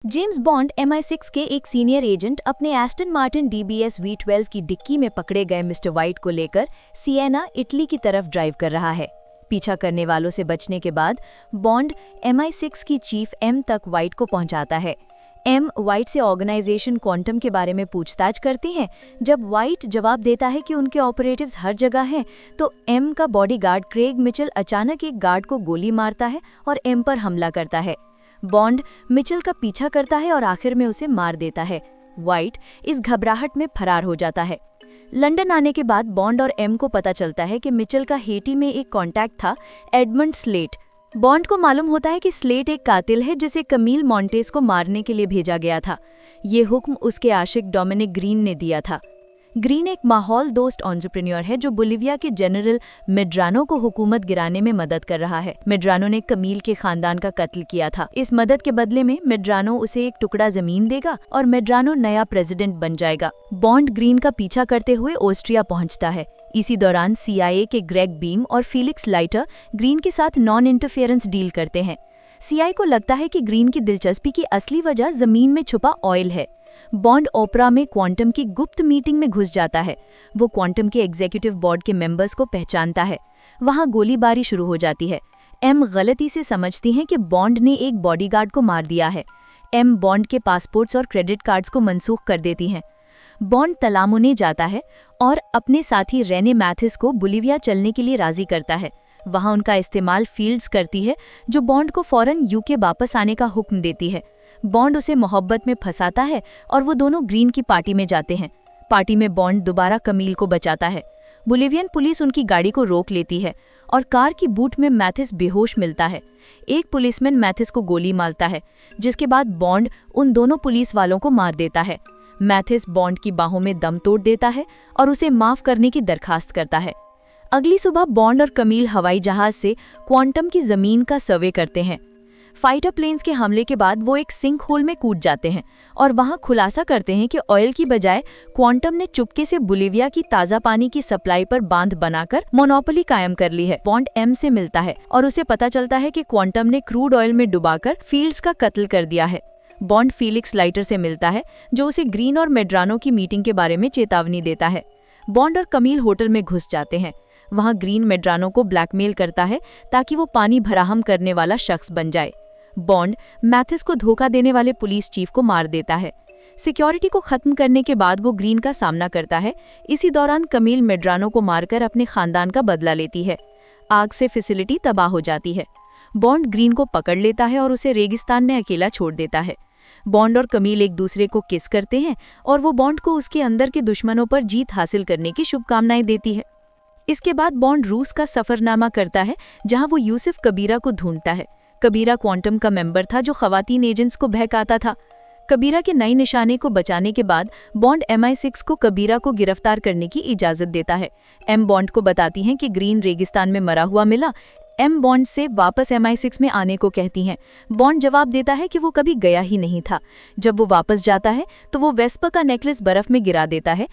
James bond MI6 के एक senior agent अपने एस्टन मार्टिन DBS V12 की डिक्की में पकड़े गए मिस्टर वाइट को लेकर सिएना, इटली की तरफ ड्राइव कर रहा है। पीछा करने वालों से बचने के बाद बॉन्ड MI6 की चीफ एम तक वाइट को पहुंचाता है। एम वाइट से ऑर्गेनाइजेशन क्वांटम के बारे में पूछताछ करती हैं। जब वाइट जवाब देता है कि उनके ऑपरेटिव्स हर जगह हैं, तो एम का बॉडीगार्ड क्रेग मिचेल अचानक एक गार्ड को गोली मारता है और एम पर हमला करता है। बॉन्ड मिचेल का पीछा करता है और आखिर में उसे मार देता है। वाइट इस घबराहट में फरार हो जाता है। लंदन आने के बाद बॉन्ड और एम को पता चलता है कि मिचेल का हेटी में एक कॉन्टैक्ट था, एडमंड स्लेट। बॉन्ड को मालूम होता है कि स्लेट एक कातिल है जिसे कमील मॉन्टेस को मारने के लिए भेजा गया था। ये हुक्म उसके आशिक डोमिनिक ग्रीन ने दिया था। ग्रीन एक माहौल दोस्त एंटरप्रेन्योर है जो बोलिविया के जनरल मेड्रानो को हुकूमत गिराने में मदद कर रहा है। मेड्रानो ने कमील के खानदान का कत्ल किया था। इस मदद के बदले में मेड्रानो उसे एक टुकड़ा जमीन देगा और मेड्रानो नया प्रेसिडेंट बन जाएगा। बॉन्ड ग्रीन का पीछा करते हुए ऑस्ट्रिया पहुंचता है। इसी दौरान CIA के ग्रेग बीम और फीलिक्स लाइटर ग्रीन के साथ नॉन इंटरफेरेंस डील करते हैं। CIA को लगता है कि ग्रीन की दिलचस्पी की असली वजह जमीन में छुपा ऑयल है। बॉन्ड ओपरा में क्वांटम की गुप्त मीटिंग में घुस जाता है। वो क्वांटम के एग्जीक्यूटिव बोर्ड के मेंबर्स को पहचानता है। वहां गोलीबारी शुरू हो जाती है। एम गलती से समझती हैं कि बॉन्ड ने एक बॉडीगार्ड को मार दिया है। एम बॉन्ड के पासपोर्ट्स और क्रेडिट कार्ड्स को मनसूख कर देती हैं। बॉन्ड तलामुने जाता है और अपने साथी रेने मैथिस को बोलिविया चलने के लिए राजी करता है। वहां उनका इस्तेमाल फील्ड्स करती है, जो बॉन्ड को फौरन UK वापस आने का हुक्म देती है। बॉन्ड उसे मोहब्बत में फंसाता है और वो दोनों ग्रीन की पार्टी में जाते हैं। पार्टी में बॉन्ड दोबारा कमील को बचाता है। बोलिवियन पुलिस उनकी गाड़ी को रोक लेती है और कार की बूट में मैथिस बेहोश मिलता है। एक पुलिसमैन मैथिस को गोली मारता है, जिसके बाद बॉन्ड उन दोनों पुलिस वालों को मार देता है। मैथिस बॉन्ड की बाहों में दम तोड़ देता है और उसे माफ करने की दरखास्त करता है। अगली सुबह बॉन्ड और कमील हवाई जहाज से क्वांटम की जमीन का सर्वे करते हैं। फाइटर प्लेन्स के हमले के बाद वो एक सिंक होल में कूद जाते हैं और वहां खुलासा करते हैं कि ऑयल की बजाय क्वांटम ने चुपके से बोलिविया की ताज़ा पानी की सप्लाई पर बांध बनाकर मोनोपोली कायम कर ली है। बॉन्ड एम से मिलता है और उसे पता चलता है कि क्वांटम ने क्रूड ऑयल में डुबाकर फील्ड्स का कत्ल कर दिया है। बॉन्ड फीलिक्स लाइटर से मिलता है, जो उसे ग्रीन और मेड्रानो की मीटिंग के बारे में चेतावनी देता है। बॉन्ड और कमील होटल में घुस जाते हैं। वहां ग्रीन मेड्रानो को ब्लैकमेल करता है ताकि वो पानी भराहम करने वाला शख्स बन जाए। बॉन्ड मैथिस को धोखा देने वाले पुलिस चीफ को मार देता है। सिक्योरिटी को खत्म करने के बाद वो ग्रीन का सामना करता है। इसी दौरान कमील मेड्रानो को मारकर अपने खानदान का बदला लेती है। आग से फैसिलिटी तबाह हो जाती है। बॉन्ड ग्रीन को पकड़ लेता है और उसे रेगिस्तान में अकेला छोड़ देता है। बॉन्ड और कमील एक दूसरे को किस करते हैं और वो बॉन्ड को उसके अंदर के दुश्मनों पर जीत हासिल करने की शुभकामनाएं देती है। इसके बाद बॉन्ड रूस का सफरनामा करता है, जहां वो यूसुफ कबीरा को ढूंढता है। कबीरा क्वांटम का मेंबर था जो खवातीन एजेंट्स को बहकाता था। कबीरा के नए निशाने को बचाने के बाद बॉन्ड MI6 को कबीरा को गिरफ्तार करने की इजाजत देता है। एम बॉन्ड को बताती हैं कि ग्रीन रेगिस्तान में मरा हुआ मिला। एम बॉन्ड से वापस MI6 में आने को कहती हैं। बॉन्ड जवाब देता है कि वो कभी गया ही नहीं था। जब वो वापस जाता है तो वो वेस्पर का नेकलेस बर्फ में गिरा देता है।